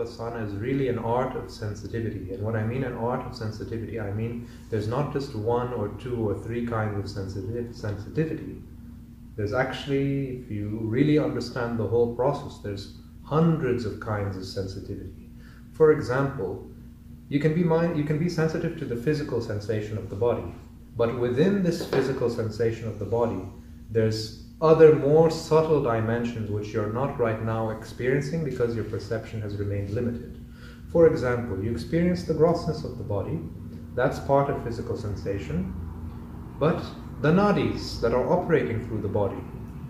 Vipassana is really an art of sensitivity. And when I mean an art of sensitivity, I mean there's not just one or two or three kinds of sensitivity. There's actually, if you really understand the whole process, there's hundreds of kinds of sensitivity. For example, you can be sensitive to the physical sensation of the body, but within this physical sensation of the body, there's other more subtle dimensions which you're not right now experiencing because your perception has remained limited. For example, you experience the grossness of the body, that's part of physical sensation, but the nadis that are operating through the body,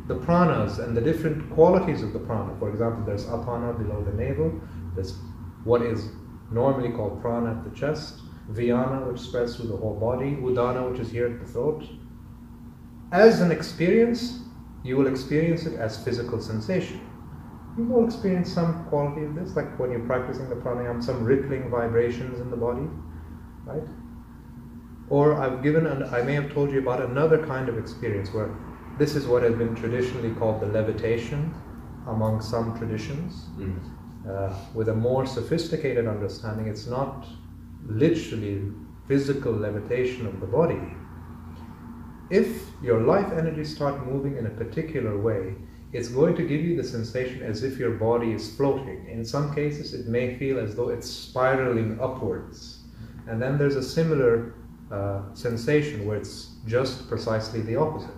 the pranas and the different qualities of the prana, for example, there's apana below the navel, there's what is normally called prana at the chest, vyana which spreads through the whole body, udana which is here at the throat. As an experience, you will experience it as physical sensation. You will experience some quality of this, like when you're practicing the pranayama, some rippling vibrations in the body, right? Or I may have told you about another kind of experience where this is what has been traditionally called the levitation among some traditions. With a more sophisticated understanding, it's not literally physical levitation of the body. If your life energy starts moving in a particular way, it's going to give you the sensation as if your body is floating. In some cases, it may feel as though it's spiraling upwards. And then there's a similar sensation where it's just precisely the opposite.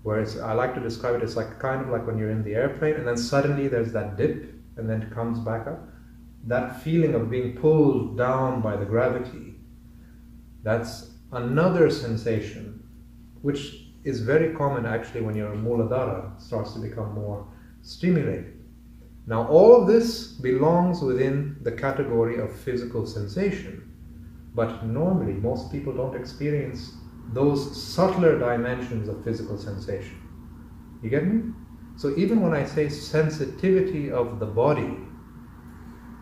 Where I like to describe it as like kind of like when you're in the airplane and then suddenly there's that dip and then it comes back up. That feeling of being pulled down by the gravity, that's another sensation which is very common actually when your Muladhara starts to become more stimulated. Now all of this belongs within the category of physical sensation, but normally most people don't experience those subtler dimensions of physical sensation. You get me? So even when I say sensitivity of the body,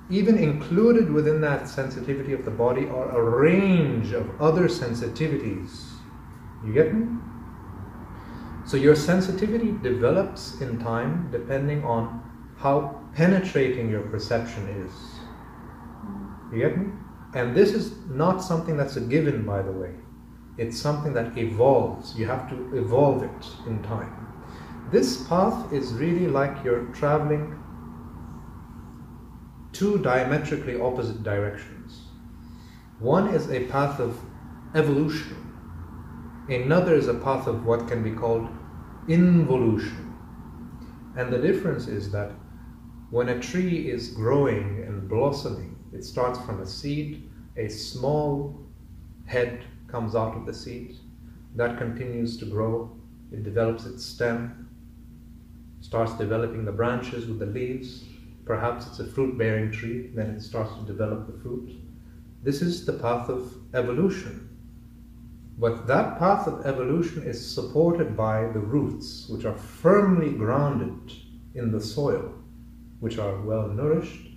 even included within that sensitivity of the body are a range of other sensitivities. You get me? So your sensitivity develops in time depending on how penetrating your perception is. You get me? And this is not something that's a given, by the way. It's something that evolves. You have to evolve it in time. This path is really like you're traveling two diametrically opposite directions. One is a path of evolution. Another is a path of what can be called involution. And the difference is that when a tree is growing and blossoming, it starts from a seed, a small head comes out of the seed, that continues to grow, it develops its stem, starts developing the branches with the leaves, perhaps it's a fruit-bearing tree, then it starts to develop the fruit. This is the path of evolution. But that path of evolution is supported by the roots, which are firmly grounded in the soil, which are well nourished.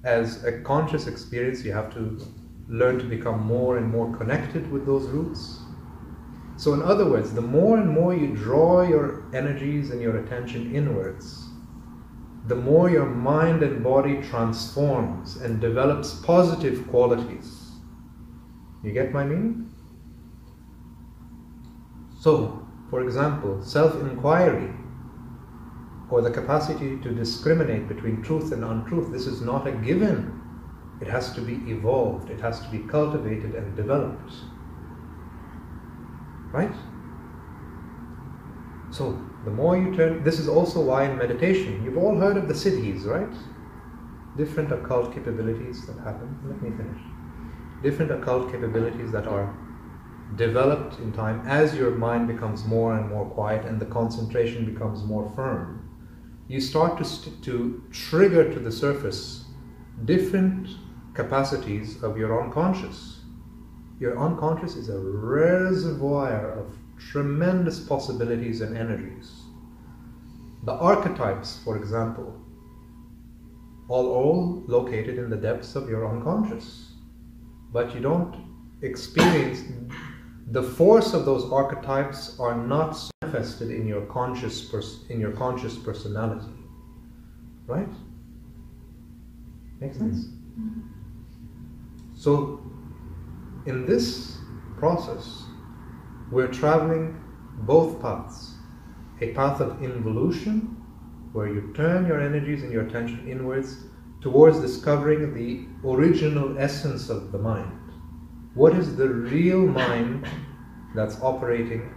As a conscious experience, you have to learn to become more and more connected with those roots. So in other words, the more and more you draw your energies and your attention inwards, the more your mind and body transforms and develops positive qualities. You get my meaning? So, for example, self-inquiry or the capacity to discriminate between truth and untruth, this is not a given. It has to be evolved, it has to be cultivated and developed. Right? So, the more you turn, this is also why in meditation, you've all heard of the siddhis, right? Different occult capabilities that happen. Let me finish. Different occult capabilities that are developed in time as your mind becomes more and more quiet and the concentration becomes more firm. You start to trigger to the surface different capacities of your unconscious. Your unconscious is a reservoir of tremendous possibilities and energies. The archetypes, for example, all located in the depths of your unconscious. But you don't experience, the force of those archetypes are not manifested in your conscious personality. Right? Make sense? So, in this process, we're traveling both paths. A path of involution, where you turn your energies and your attention inwards towards discovering the original essence of the mind. What is the real mind that's operating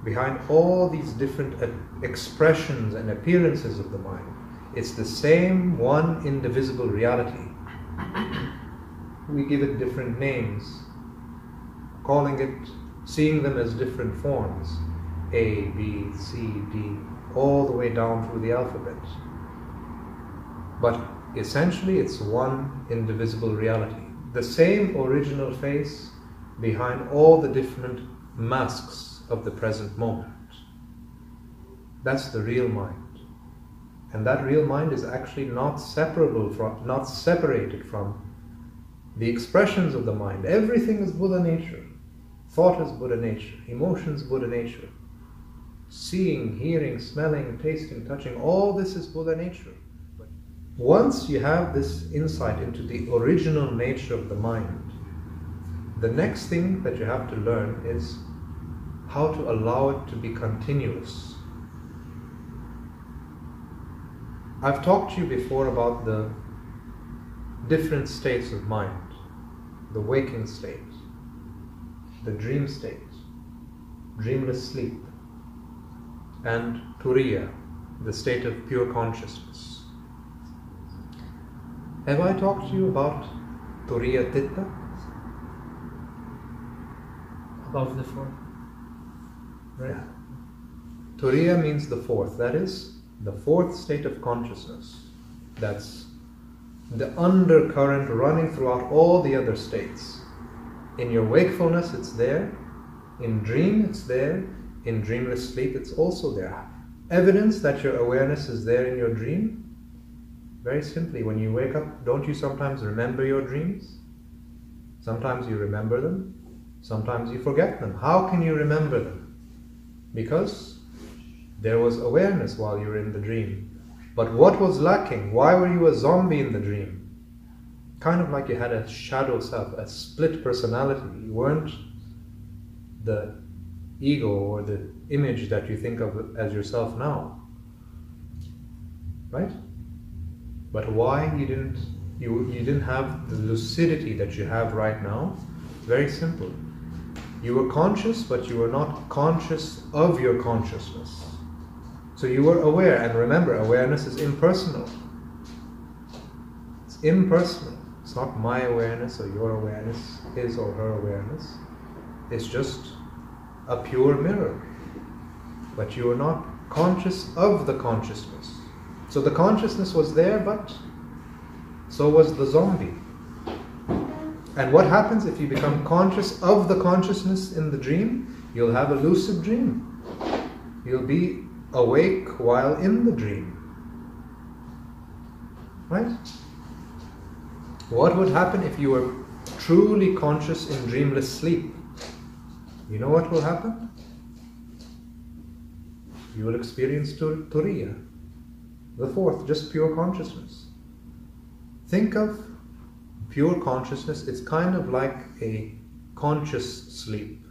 behind all these different expressions and appearances of the mind? It's the same one indivisible reality. We give it different names, calling it, seeing them as different forms. A, B, C, D, all the way down through the alphabet. But essentially it's one indivisible reality. The same original face behind all the different masks of the present moment. That's the real mind. And that real mind is actually not separated from the expressions of the mind. Everything is Buddha nature. Thought is Buddha nature. Emotions Buddha nature. Seeing, hearing, smelling, tasting, touching, all this is Buddha nature. But once you have this insight into the original nature of the mind, the next thing that you have to learn is how to allow it to be continuous. I've talked to you before about the different states of mind. The waking state, the dream state, dreamless sleep, and Turiya, the state of pure consciousness. Have I talked to you about Turiyatitta? Above the fourth. Right. Turiya means the fourth. That is the fourth state of consciousness. That's the undercurrent running throughout all the other states. In your wakefulness, it's there. In dream, it's there. In dreamless sleep, it's also there. Evidence that your awareness is there in your dream? Very simply, when you wake up, don't you sometimes remember your dreams? Sometimes you remember them. Sometimes you forget them. How can you remember them? Because there was awareness while you were in the dream. But what was lacking? Why were you a zombie in the dream? Kind of like you had a shadow self, a split personality. You weren't the ego or the image that you think of as yourself now. Right? But why you didn't have the lucidity that you have right now? Very simple. You were conscious, but you were not conscious of your consciousness. So you were aware, and remember, awareness is impersonal. It's impersonal. It's not my awareness or your awareness, his or her awareness. It's just a pure mirror. But you were not conscious of the consciousness. So the consciousness was there, but so was the zombie. And what happens if you become conscious of the consciousness in the dream? You'll have a lucid dream. You'll be awake while in the dream. Right? What would happen if you were truly conscious in dreamless sleep? You know what will happen? You will experience Turiya, the fourth, just pure consciousness. Think of pure consciousness, it's kind of like a conscious sleep.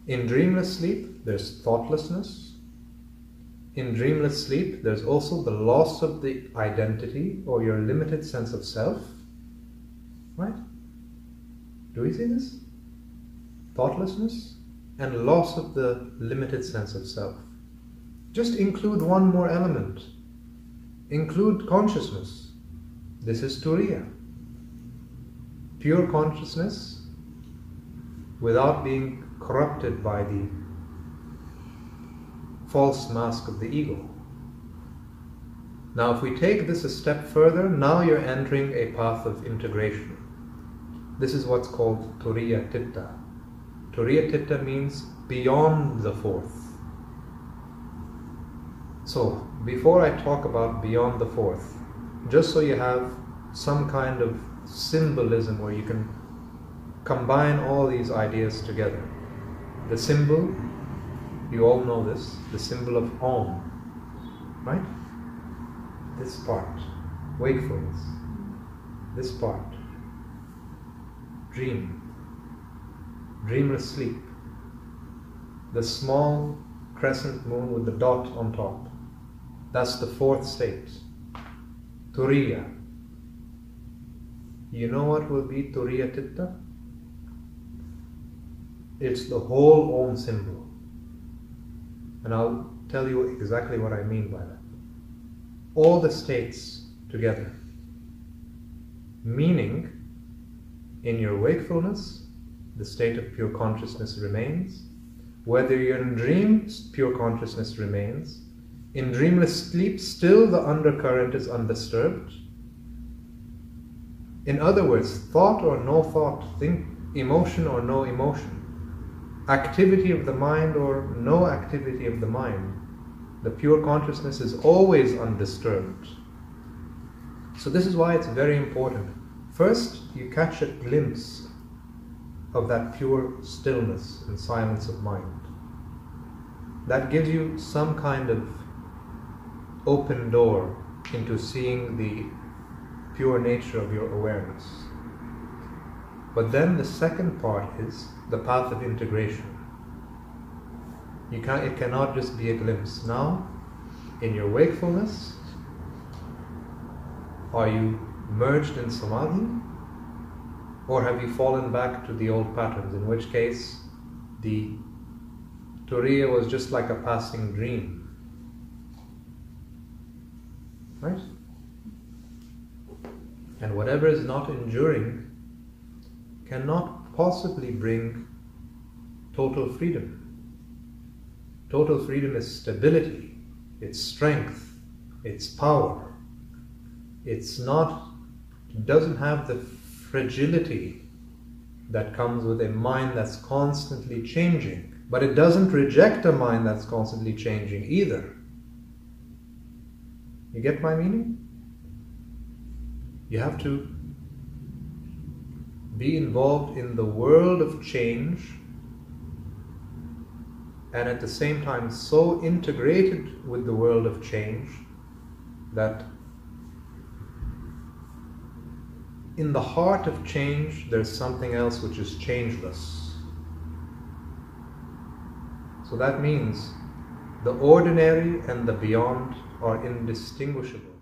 In dreamless sleep, there's thoughtlessness. In dreamless sleep, there's also the loss of the identity or your limited sense of self. Right? Do we see this? Thoughtlessness and loss of the limited sense of self. Just include one more element. Include consciousness. This is Turiya. Pure consciousness without being corrupted by the false mask of the ego. Now if we take this a step further, now you're entering a path of integration. This is what's called Turiyatitta. Turiyatitta means beyond the fourth. So before I talk about beyond the fourth, just so you have some kind of symbolism where you can combine all these ideas together. The symbol, you all know this, the symbol of Om, right? This part, wakefulness. this part, dream, dreamless sleep, the small crescent moon with the dot on top, that's the fourth state, Turiya. You know what will be Turiyatitta? It's the whole Om symbol. And I'll tell you exactly what I mean by that. All the states together. Meaning, in your wakefulness, the state of pure consciousness remains. Whether you're in dreams, pure consciousness remains. In dreamless sleep, still the undercurrent is undisturbed. In other words, thought or no thought, emotion or no emotion, activity of the mind or no activity of the mind, the pure consciousness is always undisturbed. So this is why it's very important. First, you catch a glimpse of that pure stillness and silence of mind. That gives you some kind of open door into seeing the pure nature of your awareness. But then the second part is the path of integration. It cannot just be a glimpse. Now, in your wakefulness, are you merged in samadhi? Or have you fallen back to the old patterns, in which case the Turiya was just like a passing dream? Right? And whatever is not enduring cannot possibly bring total freedom. Total freedom is stability, it's strength, it's power. It doesn't have the fragility that comes with a mind that's constantly changing. But it doesn't reject a mind that's constantly changing either. You get my meaning? You have to be involved in the world of change and at the same time so integrated with the world of change that in the heart of change there's something else which is changeless. So that means the ordinary and the beyond are indistinguishable.